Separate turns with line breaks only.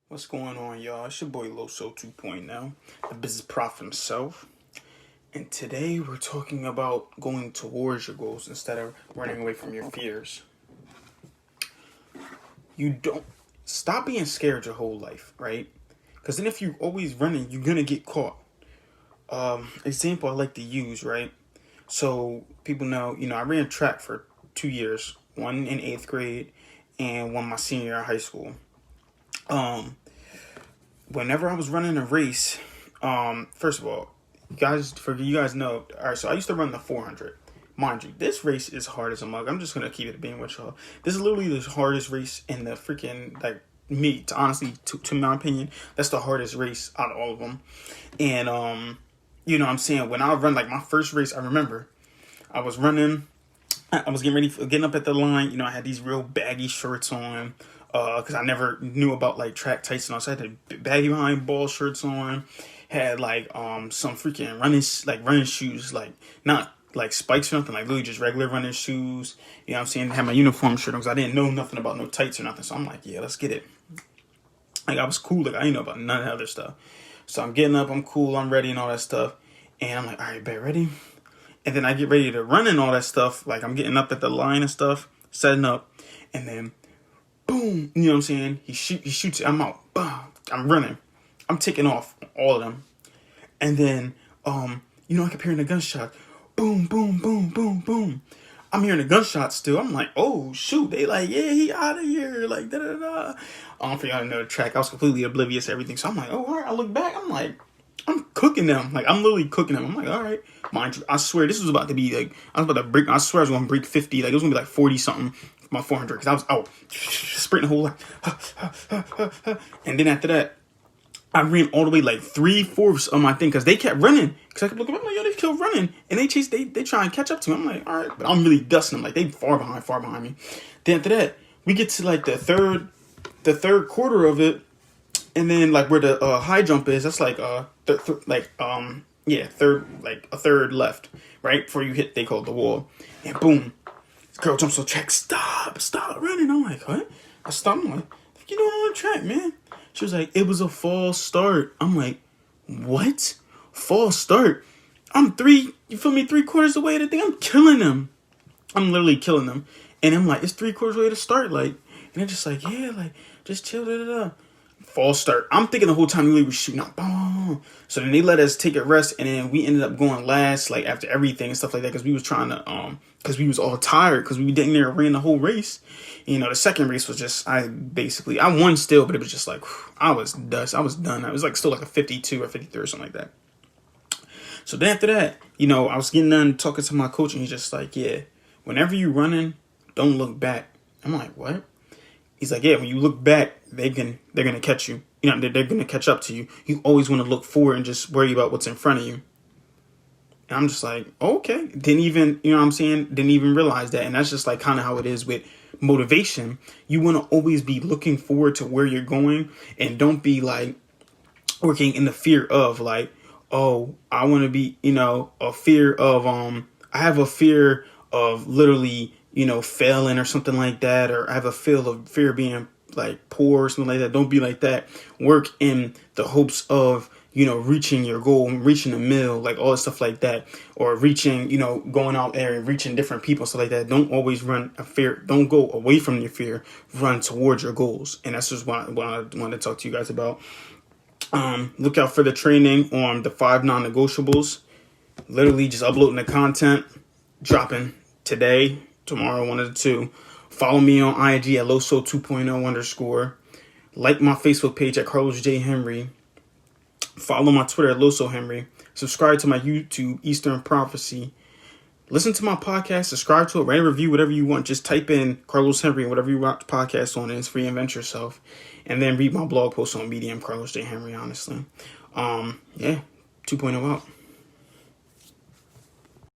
What's going on, y'all? It's your boy Loso 2.0, the business prophet himself. And today we're talking about going towards your goals instead of running away from your fears. You don't stop being scared your whole life, right? Because then if you're always running, you're gonna get caught. Example I like to use, right? So people know, I ran track for 2 years, one in 8th grade and one my senior year in high school. Whenever I was running a race, first of all, you guys know, all right, so I used to run the 400. Mind you, this race is hard as a mug. I'm just going to keep it being with y'all. This is literally the hardest race in the freaking, honestly, to my opinion, that's the hardest race out of all of them. And, what I'm saying, when I run, my first race, I remember I was running, I was getting up at the line. I had these real baggy shirts on, because I never knew about track tights and all. So I had the baggy behind ball shirts on, had some freaking running shoes, not spikes or nothing, literally just regular running shoes. You know what I'm saying? Had my uniform shirt on because I didn't know nothing about no tights or nothing. So I'm like, yeah, let's get it. I was cool. I didn't know about none of that other stuff. So I'm getting up, I'm cool, I'm ready and all that stuff. And I'm like, all right, bet, ready? And then I get ready to run and all that stuff. I'm getting up at the line and stuff, setting up, and then boom, you know what I'm saying? He shoots it. I'm out. Boom. I'm running. I'm taking off all of them. And then, I kept hearing the gunshot. Boom, boom, boom, boom, boom. I'm hearing the gunshots still. I'm like, oh, shoot. They yeah, he out of here. Da-da-da. For y'all to know the track, I was completely oblivious to everything. So I'm like, oh, all right. I look back. I'm like, I'm cooking them. I'm literally cooking them. I'm like, all right. Mind you, I swear this was about to be I was about to break. I swear I was going to break 50. It was going to be 40 something. My 400, because I was out sprinting the whole lot. And then after that, I ran all the way 3/4 of my thing because they kept running. Because I kept looking, I'm like, yo, they kept running. And they try and catch up to me. I'm like, all right. But I'm really dusting them. They far behind me. Then after that, we get to the third quarter of it. And then where the high jump is, that's a third left, right? Before you hit, they call it the wall. And boom. Girl jumps on track. Stop running. I'm like, what? I stopped. I'm like, what you doing on the track, man? She was like, it was a false start. I'm like, what? False start? I'm 3/4 away to the thing. I'm killing them. I'm literally killing them. And I'm like, it's 3/4 away to start. And they're just yeah, just chill, da-da-da. False start. I'm thinking the whole time we were shooting out. Boom. So then they let us take a rest, and then we ended up going last, after everything and stuff like that, because we was trying to, because we was all tired, because we didn't ran the whole race. The second race was just, I won still, but it was just I was dust. I was done. I was still a 52 or 53 or something like that. So then after that, I was getting done talking to my coach, and he's just yeah, whenever you running, don't look back. I'm like, what? He's like, yeah, when you look back, they're gonna catch you. They're gonna catch up to you. You always want to look forward and just worry about what's in front of you. And I'm just like, okay. Didn't even realize that. And that's just kind of how it is with motivation. You want to always be looking forward to where you're going, and don't be working in the fear of oh, I want to be, a fear of, I have a fear of literally, failing or something like that, or I have a fear of being poor or something like that. Don't be like that. Work in the hopes of, reaching your goal, reaching a mill, all the stuff like that, or reaching, going out there and reaching different people, stuff like that. Don't always run a fear. Don't go away from your fear. Run towards your goals. And that's just what I wanted to talk to you guys about. Look out for the training on the 5 non-negotiables. Literally just uploading the content, dropping today, tomorrow, one of the two. Follow me on IG at Loso 2.0 _. Like my Facebook page at Carlos J. Henry. Follow my Twitter at Loso Henry. Subscribe to my YouTube, Eastern Prophecy. Listen to my podcast. Subscribe to it. Write a review, whatever you want. Just type in Carlos Henry and whatever you watch podcast on. It's free. Invent yourself. And then read my blog post on Medium, Carlos J. Henry, honestly. 2.0 out.